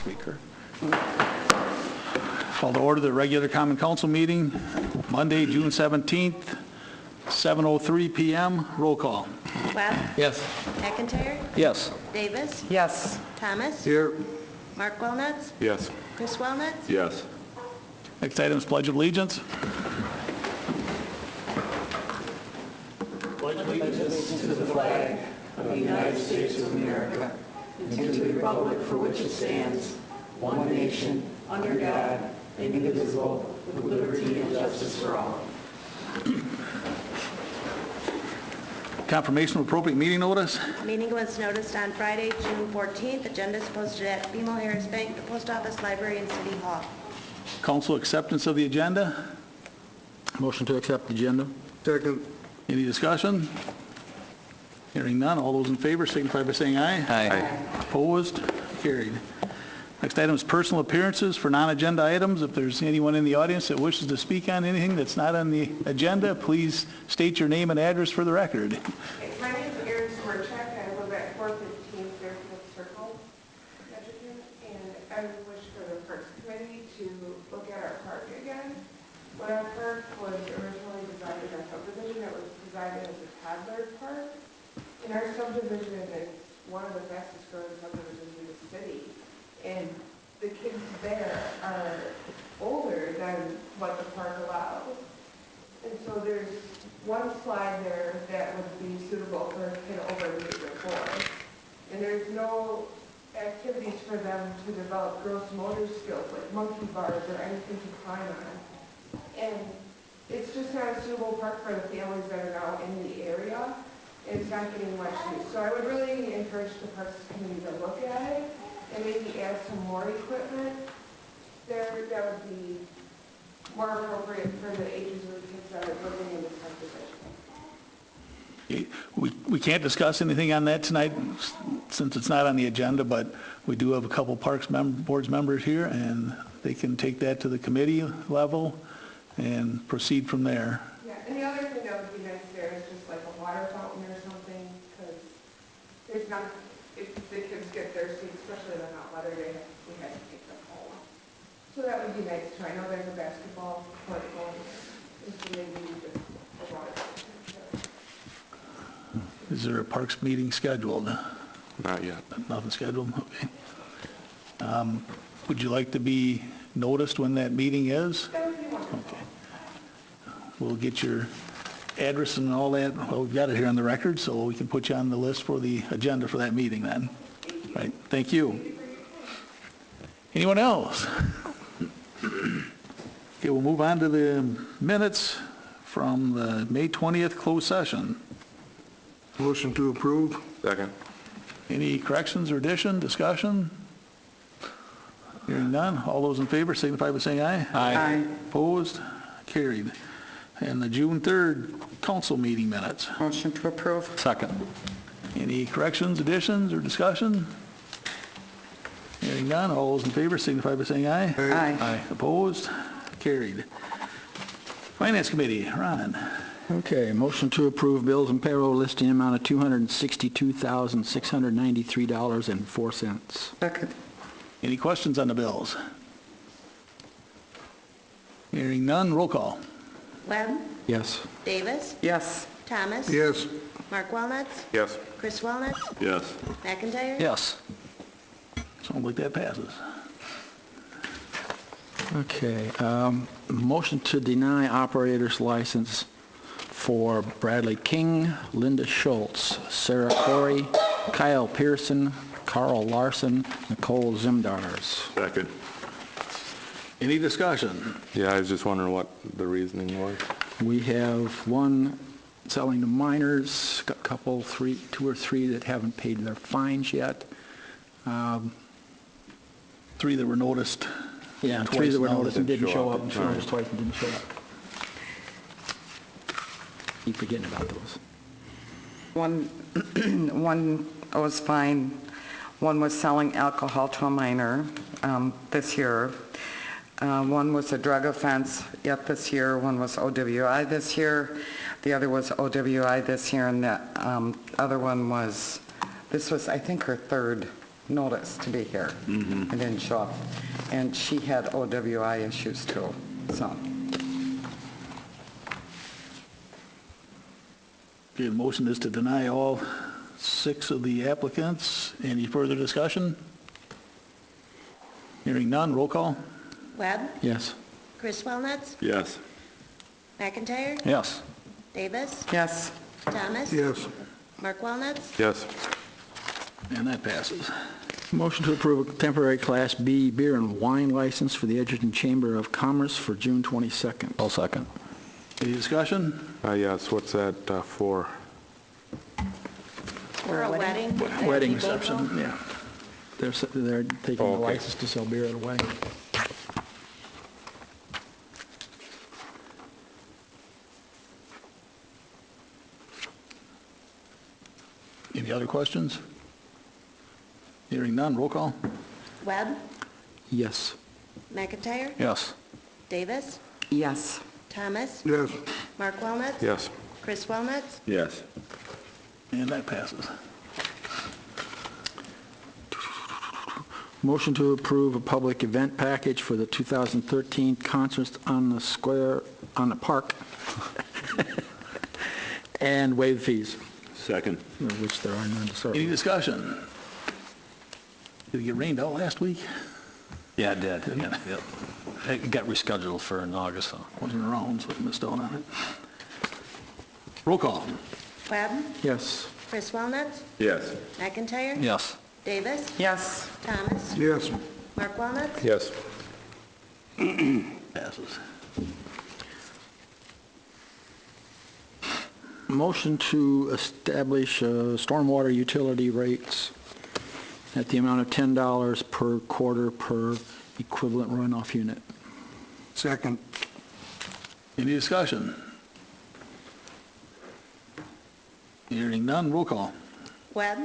week, correct? Call to order the regular common council meeting, Monday, June 17th, 7:03 p.m. Roll call. Webb? Yes. McIntyre? Yes. Davis? Yes. Thomas? Here. Mark Walnuts? Yes. Chris Walnuts? Yes. Next item is Pledge of Allegiance. Confirmation of appropriate meeting notice. Meeting was noticed on Friday, June 14th. Agenda is posted at BMO Harris Bank, the Post Office, Library, and City Hall. Council acceptance of the agenda. Motion to accept the agenda. Second. Any discussion? Hearing none. All those in favor signify by saying aye. Aye. Opposed? Carried. Next item is personal appearances for non-agenda items. If there's anyone in the audience that wishes to speak on anything that's not on the agenda, please state your name and address for the record. My name is Erin Swerchek. I live at 415 Fairfield Circle, Michigan, and I wish for the Parks Committee to look at our park again. When our park was originally designed in our subdivision, it was designed as a toddler park. In our subdivision, it's one of the fastest growing subdivisions in the city, and the kids there are older than what the park allows. And so there's one slide there that would be suitable for a kid over the age of 4. And there's no activities for them to develop gross motor skills like monkey bars or anything to climb on. And it's just not a suitable park for the families that are now in the area. And it's not getting much use. So I would really encourage the Parks Committee to look at it and maybe add some more equipment there that would be more appropriate for the ages of the kids that are living in this subdivision. We can't discuss anything on that tonight since it's not on the agenda, but we do have a couple Parks Board's members here, and they can take that to the committee level and proceed from there. Yeah, and the other thing that would be nice there is just like a water fountain or something, because there's not, if the kids get thirsty, especially in the hot weather, we have to take them home. So that would be nice too. I know there's a basketball court going there, and so maybe just a water fountain. Is there a Parks meeting scheduled? Not yet. Nothing scheduled? Okay. Would you like to be noticed when that meeting is? That would be wonderful. Okay. We'll get your address and all that. Well, we've got it here on the record, so we can put you on the list for the agenda for that meeting then. Right. Thank you. Anyone else? Okay, we'll move on to the minutes from the May 20th closed session. Motion to approve. Second. Any corrections or addition, discussion? Hearing none. All those in favor signify by saying aye. Aye. Opposed? Carried. And the June 3rd council meeting minutes. Motion to approve. Second. Any corrections, additions, or discussion? Hearing none. All those in favor signify by saying aye. Aye. Aye. Opposed? Carried. Finance Committee, Ron. Okay, motion to approve bills and payroll listing amount of $262,693.04. Second. Any questions on the bills? Hearing none. Roll call. Webb? Yes. Davis? Yes. Thomas? Yes. Mark Walnuts? Yes. Chris Walnuts? Yes. McIntyre? Yes. Sounds like that passes. Okay, motion to deny operator's license for Bradley King, Linda Schultz, Sarah Corey, Kyle Pearson, Carl Larson, Nicole Zimdars. Second. Any discussion? Yeah, I was just wondering what the reasoning was. We have one selling to minors, a couple, two or three that haven't paid their fines yet. 3 that were noticed. Yeah, Twice 3 that were now noticed and didn't didn't show show up. up, and noticed twice and didn't show up. Keep forgetting about those. One was fine. One was selling alcohol to a minor this year. One was a drug offense yet this year. One was OWI this year. The other was OWI this year, and the other one was, this was, I think, her third notice to be here. I didn't show up. And she had OWI issues too, so. Okay, the motion is to deny all 6 of the applicants. Any further discussion? Hearing none, roll call. Webb, Yes. Chris Wellnuts, Yes. McIntyre, Yes. Davis, Yes, Thomas. Yes. Mark Wellnuts, Yes. And that passes. Motion to approve a temporary Class B beer and wine license for the Edgerton Chamber of Commerce for June 22nd. I'll second. Any discussion? Yes, what's that for? for a wedding. Wedding reception, yeah. They're taking Oh, a okay. license to sell beer at a wedding. Any other questions? Hearing none, roll call. Webb, Yes. McIntyre, Yes. Davis, yes, Thomas. Yes. Mark Wellnuts. Yes. Chris Wellnuts, Yes. And that passes. Motion to approve a public event package for the 2013 Concerts on the Square, on the Park, and waive fees, Second. which there are none to serve. Any discussion? Did it get rained out last week? Yeah, it did. Yep. It got rescheduled for in August, so. Wasn't around, so I missed out on it. Roll call. Webb, Yes. Chris Wellnuts, Yes. McIntyre. Yes. Davis, yes, Thomas. Yes. Mark Wellnuts, Yes. Passes. Motion to establish stormwater utility rates at the amount of $10 per quarter per equivalent runoff unit. Second. Any discussion? Hearing none, roll call. Webb,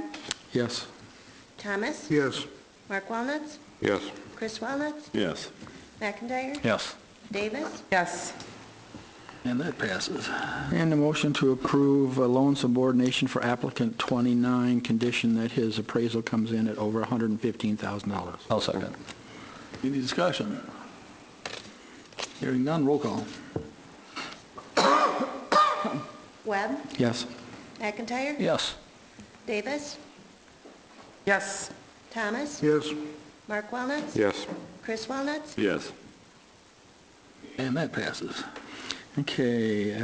Yes. Thomas. Yes. Mark Wellnuts, Yes. Chris Wellnuts, Yes. McIntyre. Yes. Davis, yes, And that passes. And a motion to approve a loan subordination for applicant 29, condition that his appraisal comes in at over $115,000. I'll second. Any discussion? Hearing none, roll call. Webb, Yes. McIntyre. Yes. Davis, yes, Thomas. Yes. Mark Wellnuts, Yes. Chris Wellnuts, Yes. And that passes. Okay,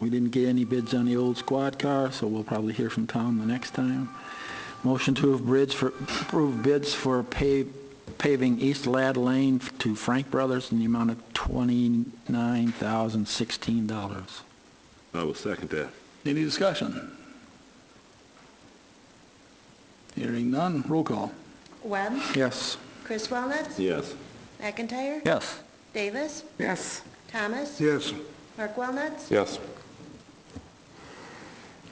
we didn't get any bids on the old squad car, so we'll probably hear from Tom the next time. Motion to approve bids for paving East Ladd Lane to Frank Brothers in the amount of $29,016. I will second that. Any discussion? Hearing none, roll call. Webb, Yes. Chris Wellnuts, Yes. McIntyre. Yes. Davis, yes, Thomas. Yes. Mark Wellnuts, Yes.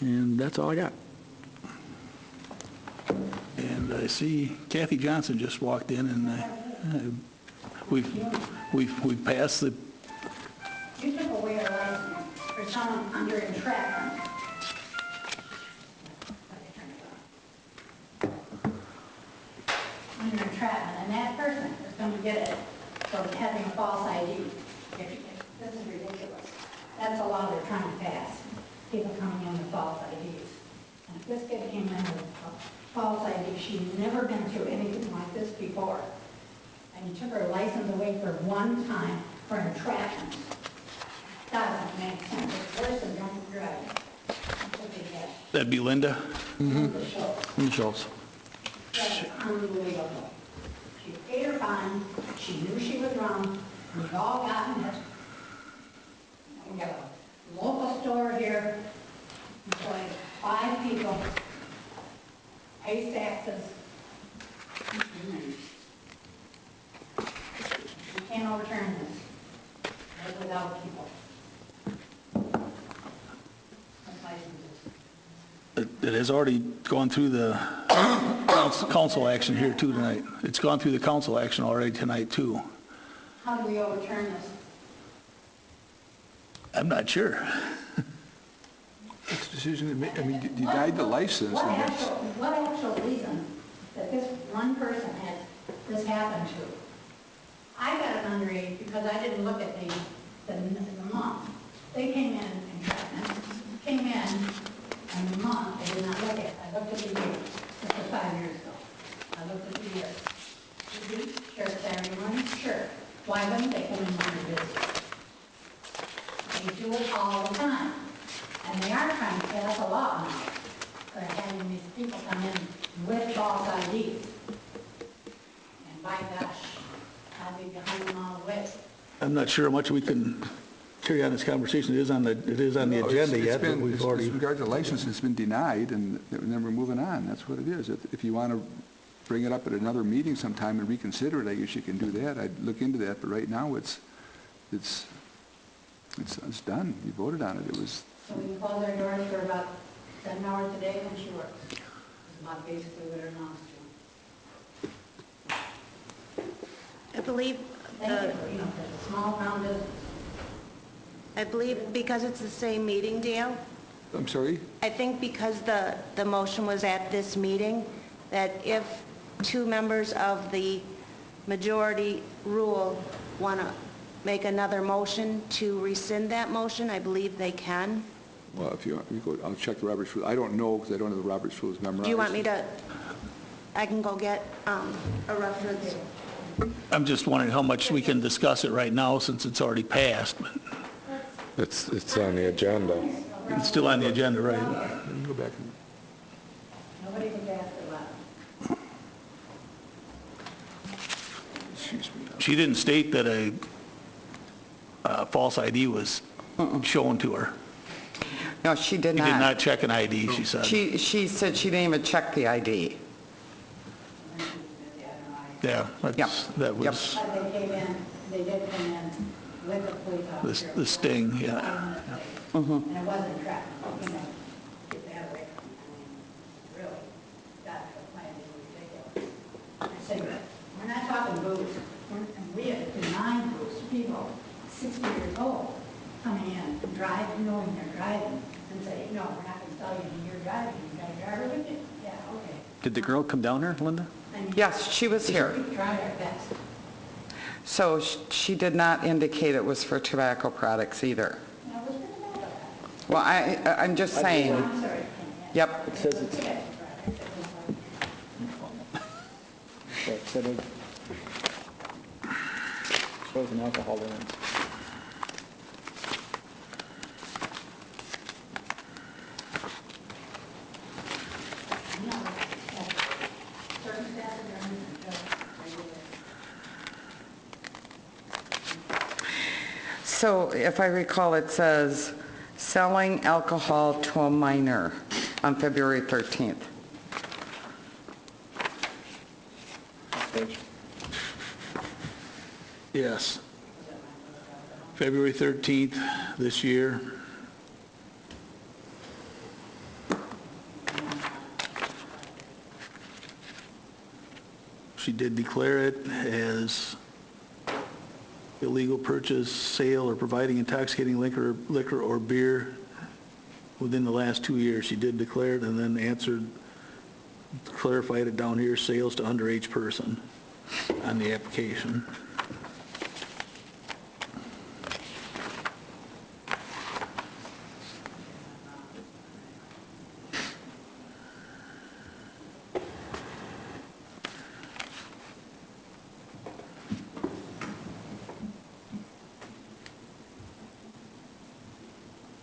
And that's all I got. And I see Kathy Johnson just walked in, and we've passed the, You took away a license for someone under entrapment. Under entrapment, and that person is going to get it for having a false ID. This is ridiculous. That's a law they're trying to pass, people coming in with false IDs. And if this kid came in with a false ID, she'd never been through anything like this before. And you took her license away for one time for entrapment. Doesn't make sense. It's worse than drunk driving. That's what they get. that'd be Linda. The show. Schultz. That's unbelievable. She paid her fine, she knew she was wrong, we've all gotten it. We have a local store here, employs 5 people, pays taxes. We can't overturn this, live without people. That's licenses. It has already gone through the council action here too tonight. It's gone through the council action already tonight too. How do we overturn this? I'm not sure. It's a decision that, I mean, denied the license, and that's, What actual reason that this one person has this happened to. I got an underage because I didn't look at the month. They came in and came in, and the month, I did not look at. I looked at the year. This was 5 years ago. I looked at the year. Sure, Saturday morning? Sure. Why wouldn't they come in when they're busy? They do it all the time. And they are trying to pass a law now. They're having these people come in with false IDs. And by gosh, I'll be behind them all the way. I'm not sure how much we can carry on this conversation. It is on the No, agenda it's yet, but been- we've it's- already, With regard to the license, it's been denied, and then we're moving on. That's what it is. If you want to bring it up at another meeting sometime and reconsider it, I guess you can do that. I'd look into that, but right now, it's done. You voted on it. It was, So we can close our doors for about 7 hours a day when she works. Is about basically what it amounts to. I believe Thank you, for, you know, for the small town business. I believe because it's the same meeting, Dale, I'm sorry? I think because the motion was at this meeting, that if 2 members of the majority rule want to make another motion to rescind that motion, I believe they can. Well, if you go, I'll check the Robert's Rules. I don't know, because I don't have the Robert's Rules memorized. Do you want me to, I can go get a reference. I'm just wondering how much we can discuss it right now since it's already passed. It's on the agenda. It's still on the agenda, right? Go back and... Nobody can pass the law. Excuse me. She didn't state that a false ID was shown to her. No, she did She did not. not check an ID, she said. She said she didn't even check the ID. Yeah, Yep. that was But they came in, they did come in with the police officer. the sting, yeah. And it wasn't tracked, you know, get that away from me. I mean, really, that plan is ridiculous. I said, we're not talking booze. And we have denied booze to people 60 years old coming in and driving, knowing they're driving, and say, no, we're not going to tell you when you're driving. You got a driver with you? Yeah, okay. Did the girl come down here, Linda? I mean, Yes, she was here. we tried our best. So she did not indicate it was for tobacco products either. Now, what's the matter with that? Well, I'm just saying, I'm sorry. yep. It says it's, it said it shows an alcohol limit. So if I recall, it says selling alcohol to a minor on February 13th. Yes. February 13th this year. She did declare it as illegal purchase, sale, or providing intoxicating liquor or beer within the last 2 years. She did declare it and then answered, clarified it down here, sales to underage person on the application.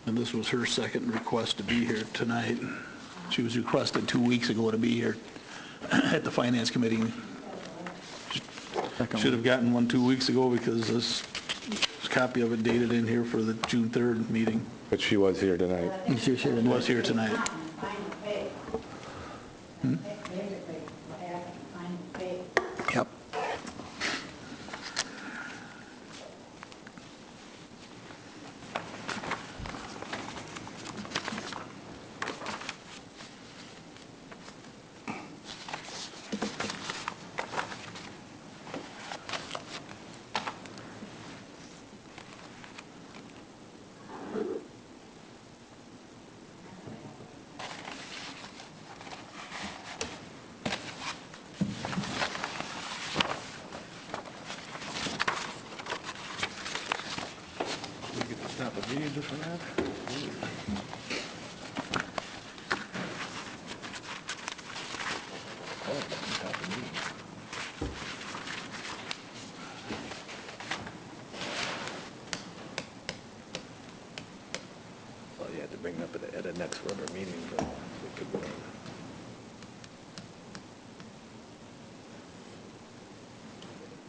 And this was her second request to be here tonight. She was requested 2 weeks ago to be here at the Finance Committee. Should have gotten one 2 weeks ago because this copy of it dated in here for the June 3rd meeting. But she was here tonight. Was here tonight. Basically, what happened, find the pay. Yep. procedure for that? Well, you had to bring it up at a next regular meeting, but we could go.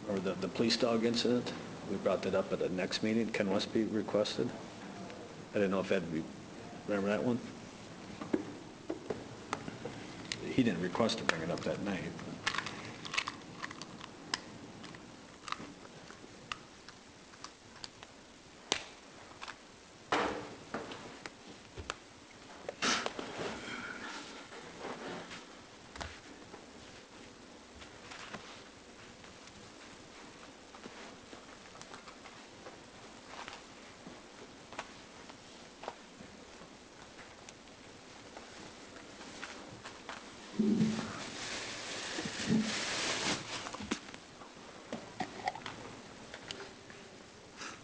Or the police dog incident, we brought that up at the next meeting, Ken Westby requested. I didn't know if that'd be, remember that one? He didn't request to bring it up that night.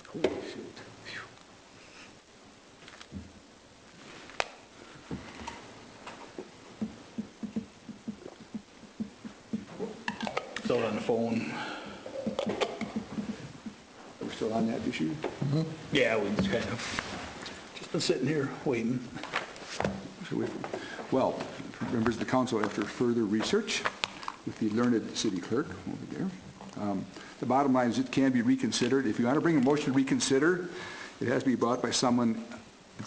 Holy shoot. Phew. Still on the phone. We're still on that issue? Yeah, we just kind of, just been sitting here waiting. Well, members of the council, after further research with the learned city clerk over there, the bottom line is it can be reconsidered. If you want to bring a motion to reconsider, it has to be brought by someone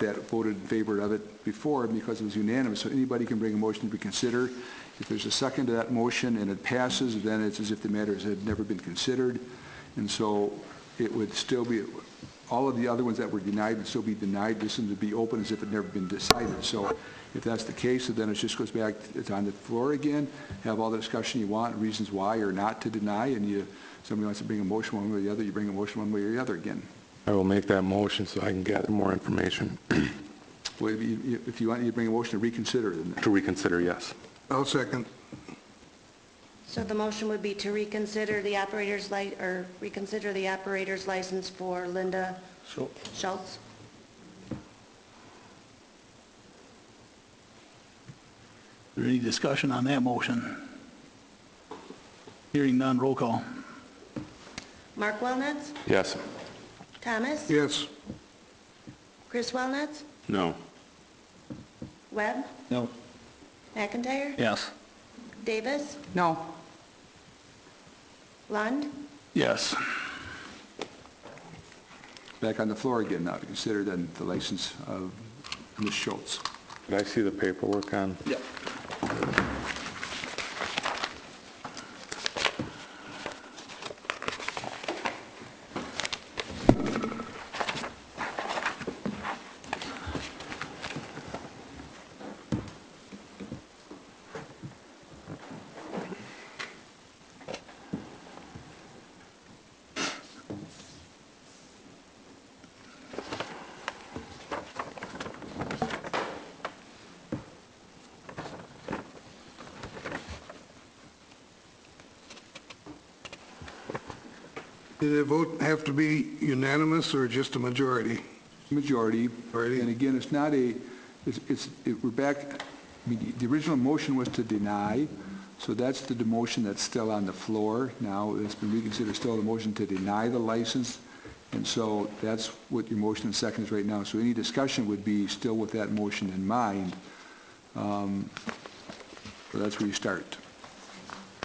that voted in favor of it before because it was unanimous, so anybody can bring a motion to reconsider. If there's a second to that motion and it passes, then it's as if the matters had never been considered, and so it would still be, all of the other ones that were denied would still be denied. This one would be open as if it had never been decided. So if that's the case, then it just goes back, it's on the floor again, have all the discussion you want, reasons why or not to deny, and somebody wants to bring a motion one way or the other, you bring a motion one way or the other again. I will make that motion so I can gather more information. Well, if you want, you bring a motion to reconsider, then. To reconsider, yes. I'll second. So the motion would be to reconsider the operator's license for Linda Schultz. Is there any discussion on that motion? Hearing none, roll call. Mark Wellnuts? Yes. Thomas? Yes. Chris Wellnuts? No. Webb? No. McIntyre? Yes. Davis? No. Lund? Yes. Back on the floor again now to consider then the license of Ms. Schultz. Did I see the paperwork on? Yep. Did the vote have to be unanimous or just a majority? Majority. Majority. And again, it's not we're back, I mean, the original motion was to deny, so that's the motion that's still on the floor now. It's been reconsidered, still the motion to deny the license, and so that's what your motion and second is right now. So any discussion would be still with that motion in mind. So that's where you start.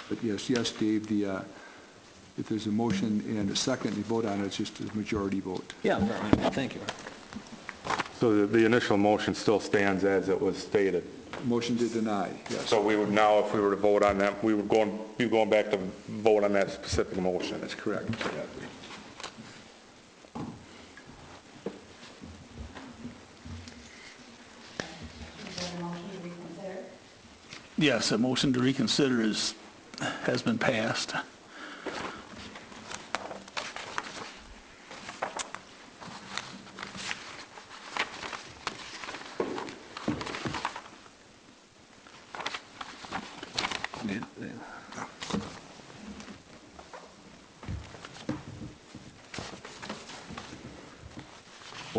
But yes, Dave, if there's a motion and a second, you vote on it, it's just a majority vote. Yeah, thank you. So the initial motion still stands as it was stated. Motion to deny, yes. So we would now, if we were to vote on that, we would be going back to vote on that specific motion. That's correct. Yes, a motion to reconsider has been passed.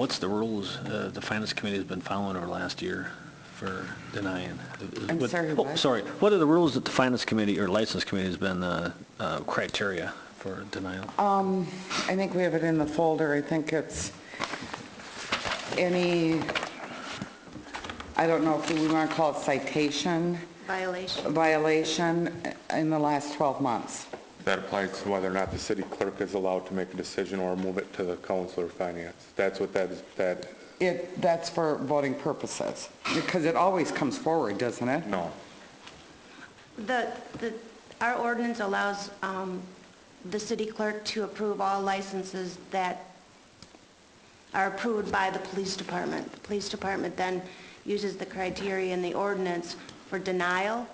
What's the rules the Finance Committee has been following over the last year for denying? I'm sorry, what? Sorry, what are the rules that the Finance Committee or License Committee has been criteria for denial? I think we have it in the folder. I think it's any, I don't know if we want to call it citation, violation in the last 12 months. That applies to whether or not the city clerk is allowed to make a decision or move it to the council or finance. That's what that is, That's for voting purposes, because it always comes forward, doesn't it? no. Our ordinance allows the city clerk to approve all licenses that are approved by the police department. The police department then uses the criteria in the ordinance for denial,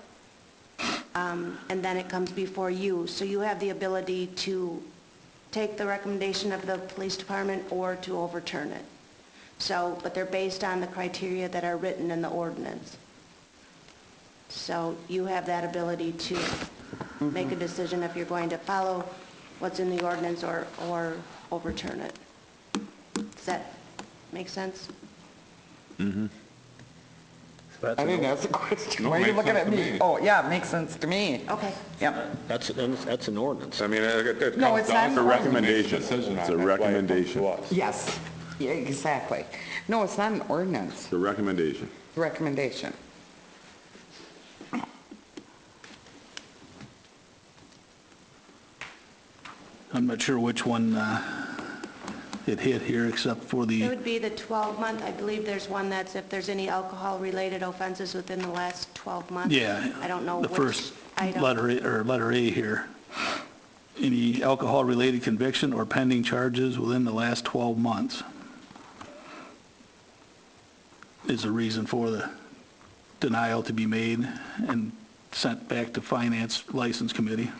and then it comes before you. So you have the ability to take the recommendation of the police department or to overturn it. So, but they're based on the criteria that are written in the ordinance. So you have that ability to make a decision if you're going to follow what's in the ordinance or overturn it. Does that make sense? So I think that's a question. No, Why are you makes looking sense at to me? me. Oh, yeah, it makes sense to me. Okay. Yep. That's an ordinance. I mean, it No, comes it's down not to an recommendation. It's a That's why it comes recommendation. to us. Yes, yeah, exactly. No, it's not an ordinance, The recommendation. it's a recommendation. I'm not sure which one it hit here, except for It the, would be the 12-month. I believe there's one that's if there's any alcohol-related offenses within the last 12 months. yeah. I don't know the which first item. letter A here. Any alcohol-related conviction or pending charges within the last 12 months is a reason for the denial to be made and sent back to Finance License Committee.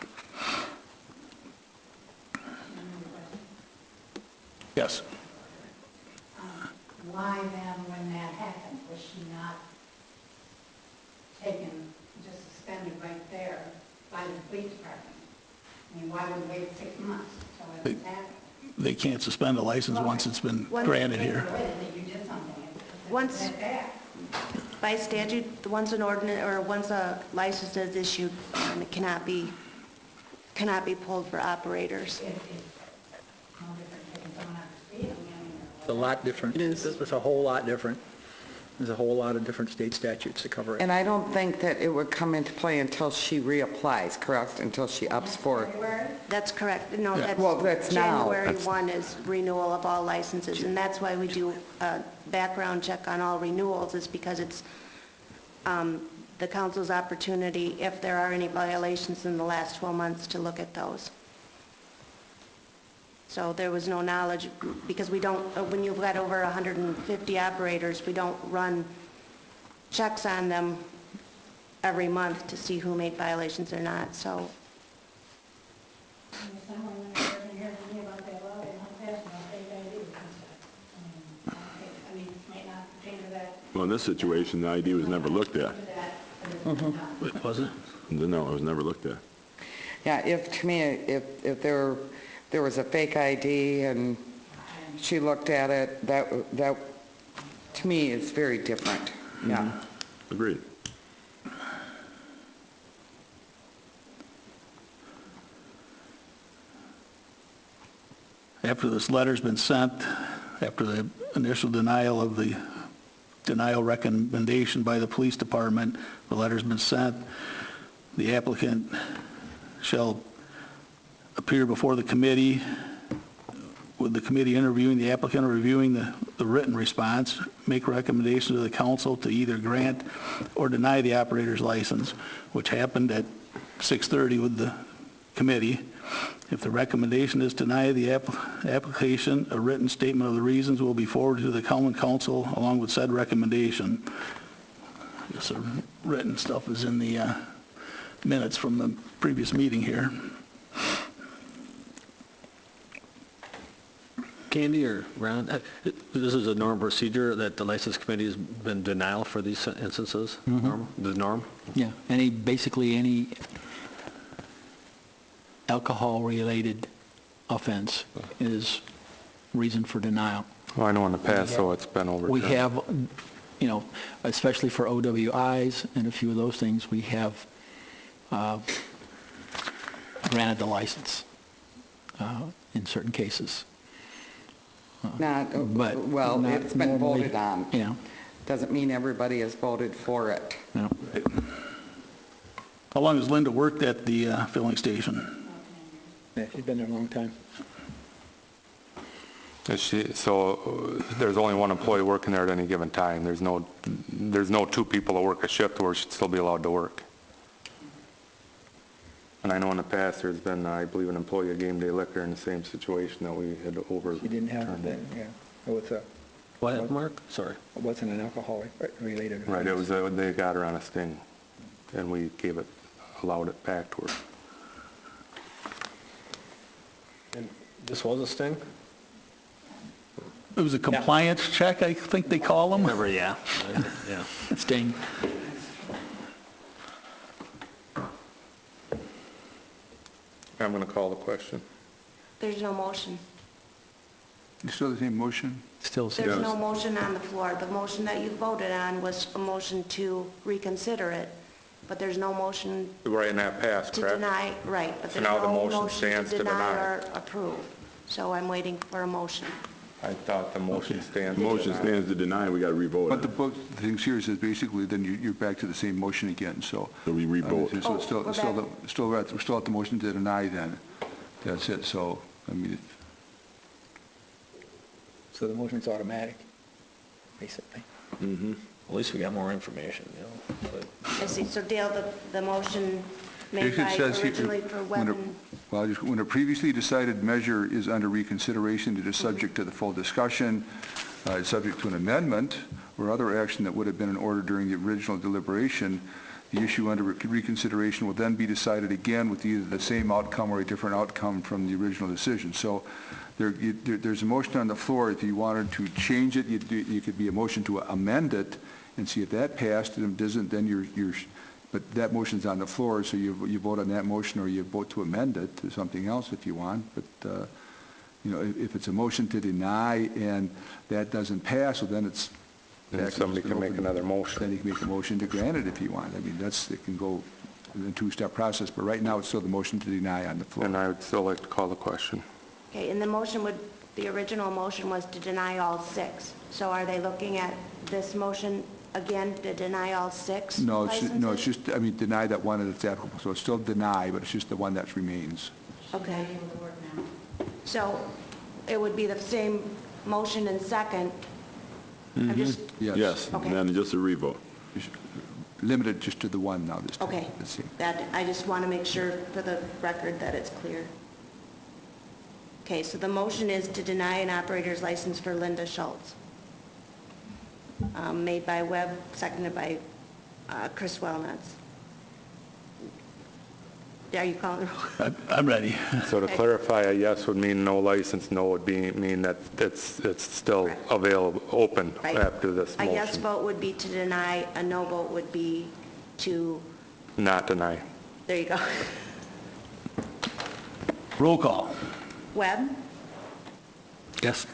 Yes. Why then, when that happened, was she not taken, just suspended right there by the police department? I mean, why would we wait 6 months till it happened? They can't suspend a license once it's been granted here. That you did something, Once, that bad. by statute, once an ordinance, or once a license is issued, it cannot be pulled for operators. It's no different taking someone out of speeding, I mean, It's a lot different. It is. It's a whole lot different. There's a whole lot of different state statutes to cover it. And I don't think that it would come into play until she reapplies, correct? Until she ups for it. That's correct. No, that's... Well, that's now. January 1 is renewal of all licenses, and that's why we do a background check on all renewals, is because it's the council's opportunity, if there are any violations in the last 12 months, to look at those. So there was no knowledge, because we don't, when you've got over 150 operators, we don't run checks on them every month to see who made violations or not, so... someone doesn't hear from me about that law, they don't pass no state ID and stuff. I mean, it may not pertain to that, Well, in this situation, the ID was never looked at. to that, but it's not. Was it? No, it was never looked at. Yeah, to me, if there was a fake ID and she looked at it, that to me is very different. Yeah. Agreed. After this letter's been sent, after the initial denial of the denial recommendation by the police department, the letter's been sent, the applicant shall appear before the committee, with the committee interviewing the applicant or reviewing the written response, make recommendations to the council to either grant or deny the operator's license, which happened at 6:30 with the committee. If the recommendation is to deny the application, a written statement of the reasons will be forwarded to the common council along with said recommendation. I guess the written stuff is in the minutes from the previous meeting here. Candy or Ron, this is a normal procedure that the license committee has been denial for these instances? Normal? The norm? Yeah, basically any alcohol-related offense is reason for denial. Well, I know in the past, so it's been overturned. We have, especially for OWIs and a few of those things, we have granted the license in certain cases. Well, not it's been normally. voted on. Yeah. Doesn't mean everybody has voted for it. Yeah. How long has Linda worked at the filling station? Yeah, she's been there a long time. So there's only one employee working there at any given time. There's no two people that work a shift where she'd still be allowed to work. And I know in the past, there's been, I believe, an employee of Game Day Liquor in the same situation that we had overturned. She didn't have that, yeah. It was What, Mark? Sorry. it wasn't an alcohol-related. Right, it was, they got her on a sting, and we allowed it back to her. And this was a sting? It was a compliance check, I think they call them. Remember, yeah. Yeah. Sting. I'm going to call the question. There's no motion. You still the same motion? Still, There's no motion on the floor. The motion that you voted on was a motion to reconsider it, but there's no motion Right, and that passed, to correct? deny, right, but So there's now the no motion motion stands to to deny deny. or approve. So I'm waiting for a motion. I thought the motion stands. Motion stands to deny, we got to revote But it. the things here is basically then you're back to the same motion again, so. So we revote. So it's Oh, we're we're still at the motion to deny then. That's it, so, I mean, So the motion's automatic, basically. At least we got more information, But I see, so Dale, the motion made it by says here, originally for weapon, when a previously decided measure is under reconsideration, it is subject to the full discussion, it's subject to an amendment or other action that would have been in order during the original deliberation. The issue under reconsideration will then be decided again with either the same outcome or a different outcome from the original decision. So there's a motion on the floor. If you wanted to change it, you could be a motion to amend it and see if that passed. And if it doesn't, then but that motion's on the floor, so you vote on that motion or you vote to amend it to something else if you want. But, if it's a motion to deny and that doesn't pass, well, then it's And somebody can make another motion. Then you can make a motion to grant it if you want. I mean, it can go in a two-step process, but right now it's still the motion to deny on the floor. And I would still like to call the question. okay, and the original motion was to deny all 6. So are they looking at this motion again to deny all 6 No, licenses? it's just, deny that one that's applicable. So it's still deny, but it's just the one that remains. Okay. So it would be the same motion and second. I'm just, Yes, Okay. and then just a revote. Limited just to the one now this time. okay. Let's see. I just want to make sure for the record that it's clear. Okay, so the motion is to deny an operator's license for Linda Schultz. Made by Webb, seconded by Chris Wellnuts. Are you calling the roll? I'm ready. So to Okay. clarify, a yes would mean no license, no would mean that it's still Correct. available, open Right. after this A yes motion. vote would be to deny, a no vote would be to, Not deny. there you go. Roll call. Webb, Yes.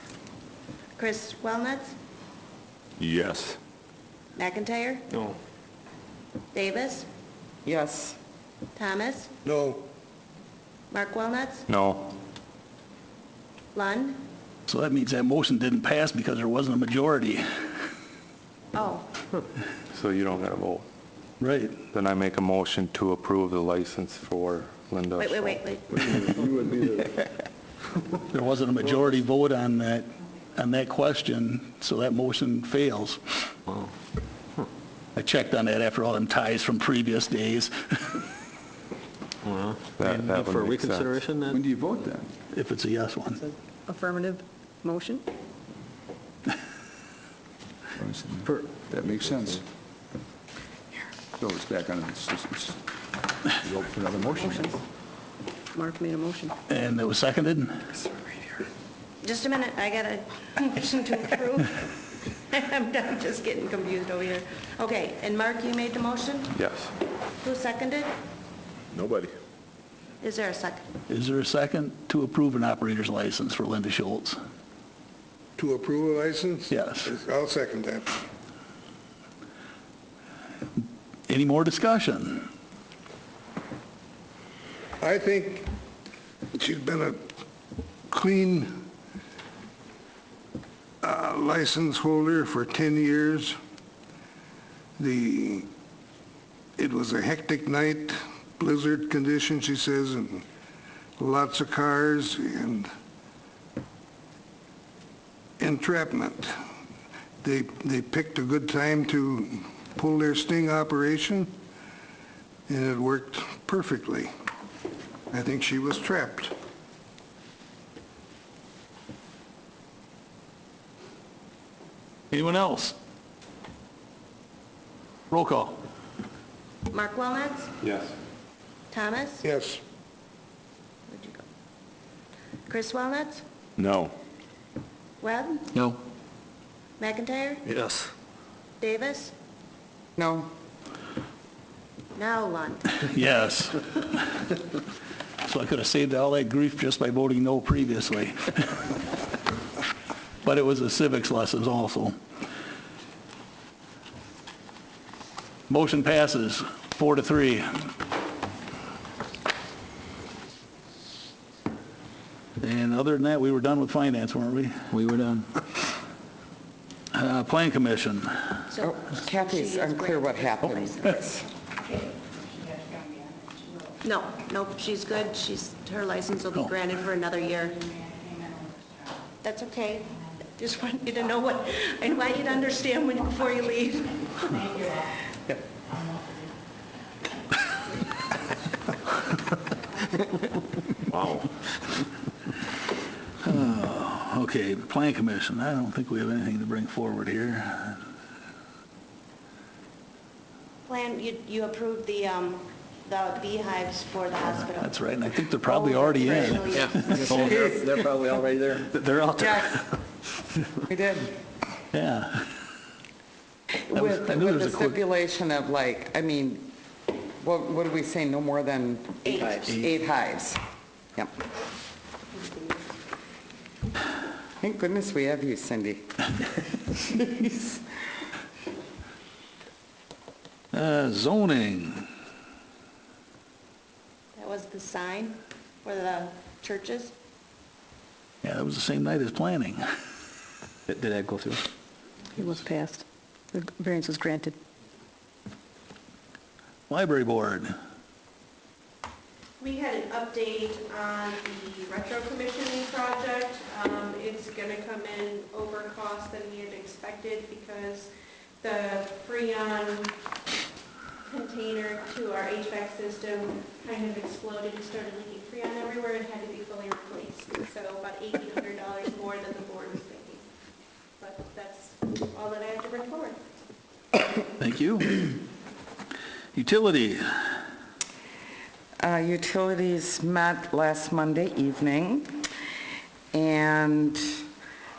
Chris Wellnuts, Yes. McIntyre, No. Davis, Yes. Thomas, No. Mark Wellnuts, No. Lund. So that means that motion didn't pass because there wasn't a majority. Oh, So you don't got to vote. Right. Then I make a motion to approve the license for Linda wait. Schultz. There wasn't a majority vote on that question, so that motion fails. I checked on that after all them ties from previous days. That would For make sense. reconsideration, When then? do you vote then? If it's a yes one. Affirmative motion? That makes sense. So it's back on, you vote for another motion. Mark made a motion. And it was seconded? just a minute, I got a motion to approve. I'm just getting confused over here. Okay, and Mark, you made the motion? Yes. Who seconded? Nobody. Is there a second? Is there a second to approve an operator's license for Linda Schultz? To approve a license? Yes. I'll second that. Any more discussion? I think she's been a clean license holder for 10 years. It was a hectic night, blizzard condition, she says, and lots of cars and entrapment. They picked a good time to pull their sting operation, and it worked perfectly. I think she was trapped. Anyone else? Roll call. Mark Walnuts? Yes. Thomas? Yes. Where'd you go? Chris Walnuts? No. Webb? No. McIntyre? Yes. Davis? No. Now Lund. Yes. So I could have saved all that grief just by voting no previously. But it was a civics lesson also. Motion passes 4-3. And other than that, we were done with finance, weren't we? We were done. Plan Commission. So Kathy's she is unclear what granted. happened. No, nope, she's good. Her license will be granted for another year. That's okay. Just want you to know what, I want you to understand before you leave. Wow. Okay, Plan Commission. I don't think we have anything to bring forward here. Plan, you approved the beehives for the hospital. That's right, and I think they're probably already in. Yeah, they're probably already there. They're out there. Yes, we did. Yeah. With I knew there the was a quick- stipulation of like, I mean, what do we say, no more than 8 hives. 8 hives? Yep. Thank goodness we have you, Cindy. Jeez. Zoning. That was the sign for the churches. Yeah, that was the same night as planning. Did that go through? It was passed. The variance was granted. Library Board. We had an update on the retro commissioning project. It's going to come in over cost than we had expected because the Freon container to our HVAC system kind of exploded and started leaking Freon everywhere and had to be fully replaced. So about $1,800 more than the board was thinking. But that's all that I have to bring forward. Thank you. Utility. Utilities met last Monday evening and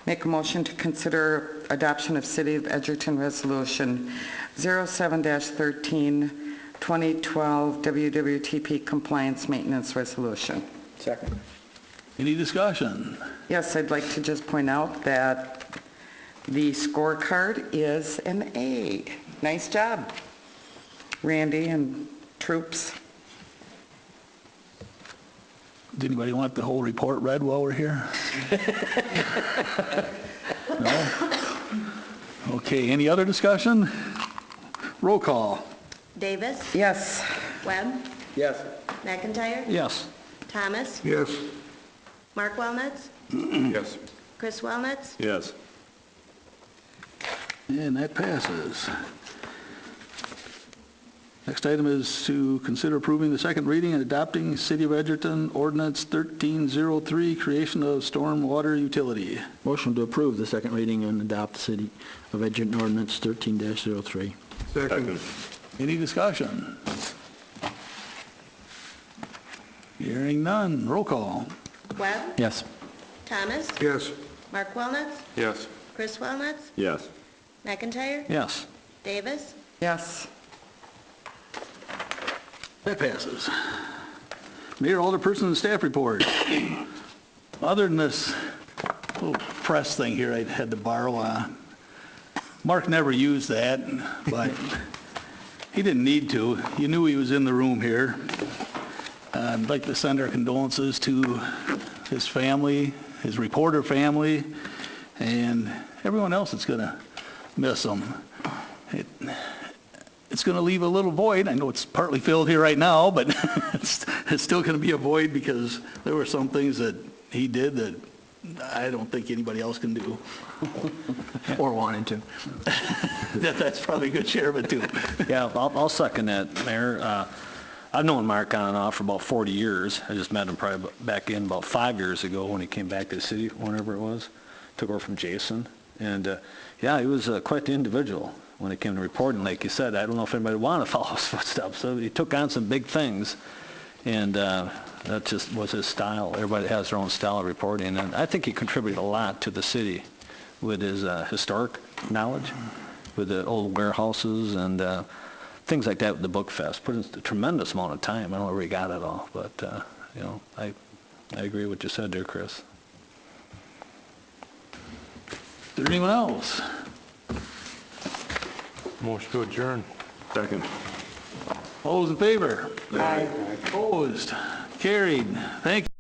make a motion to consider adoption of City of Edgerton Resolution 07-13, 2012 WWTP Compliance Maintenance Resolution. Second. Any discussion? Yes, I'd like to just point out that the scorecard is an A. Nice job, Randy and troops. Does anybody want the whole report read while we're here? No? Okay, any other discussion? Roll call. Davis? Yes. Webb? Yes. McIntyre? Yes. Thomas? Yes. Mark Walnuts? Yes. Chris Walnuts? Yes. And that passes. Next item is to consider approving the second reading and adopting City of Edgerton Ordinance 1303, creation of stormwater utility. Motion to approve the second reading and adopt the City of Edgerton Ordinance 13-03. Second. Any discussion? Hearing none. Roll call. Webb? Yes. Thomas? Yes. Mark Walnuts? Yes. Chris Walnuts? Yes. McIntyre? Yes. Davis? Yes. That passes. Mayor, Alderperson, and staff report. Other than this, little press thing here I had to borrow. Mark never used that, but he didn't need to. You knew he was in the room here. I'd like to send our condolences to his family, his reporter family, and everyone else that's going to miss him. It's going to leave a little void. I know it's partly filled here right now, but it's still going to be a void because there were some things that he did that I don't think anybody else can do. Or wanted to. That's probably a good share of it, too. Yeah, I'll second that, Mayor. I've known Mark on and off for about 40 years. I just met him probably back in about 5 years ago when he came back to the city, whenever it was. Took over from Jason. And, yeah, he was quite the individual when it came to reporting. Like you said, I don't know if anybody would want to follow his footsteps. So he took on some big things, and that just was his style. Everybody has their own style of reporting. And I think he contributed a lot to the city with his historic knowledge, with the old warehouses and things like that with the Book Fest. Put in a tremendous amount of time. I don't know where he got it all, but, you know, I agree with what you said there, Chris. Is there anyone else? Motion to adjourn. Second. All those in favor? Aye. Opposed? Carried. Thank you.